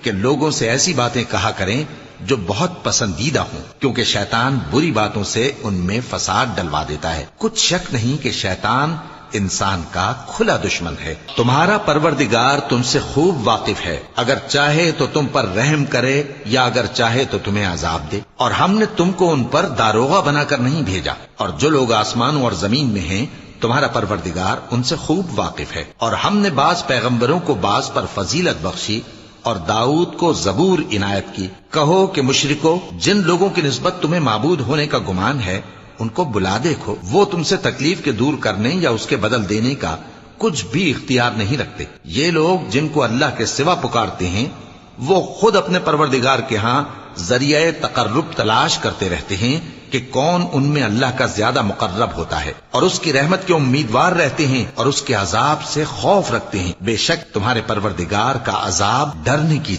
کہ لوگوں سے ایسی باتیں کہا کریں جو بہت پسندیدہ ہوں، کیونکہ شیطان بری باتوں سے ان میں فساد ڈلوا دیتا ہے۔ کچھ شک نہیں کہ شیطان انسان کا کھلا دشمن ہے۔ تمہارا پروردگار تم سے خوب واقف ہے، اگر چاہے تو تم پر رحم کرے یا اگر چاہے تو تمہیں عذاب دے، اور ہم نے تم کو ان پر داروغہ بنا کر نہیں بھیجا، اور جو لوگ آسمانوں اور زمین میں ہیں تمہارا پروردگار ان سے خوب واقف ہے۔ اور ہم نے بعض پیغمبروں کو بعض پر فضیلت بخشی اور داؤد کو زبور عنایت کی۔ کہو کہ مشرکو، جن لوگوں کی نسبت تمہیں معبود ہونے کا گمان ہے ان کو بلا دیکھو، وہ تم سے تکلیف کے دور کرنے یا اس کے بدل دینے کا کچھ بھی اختیار نہیں رکھتے۔ یہ لوگ جن کو اللہ کے سوا پکارتے ہیں وہ خود اپنے پروردگار کے ہاں ذریعہ تقرب تلاش کرتے رہتے ہیں کہ کون ان میں اللہ کا زیادہ مقرب ہوتا ہے، اور اس کی رحمت کے امیدوار رہتے ہیں اور اس کے عذاب سے خوف رکھتے ہیں۔ بے شک تمہارے پروردگار کا عذاب ڈرنے کی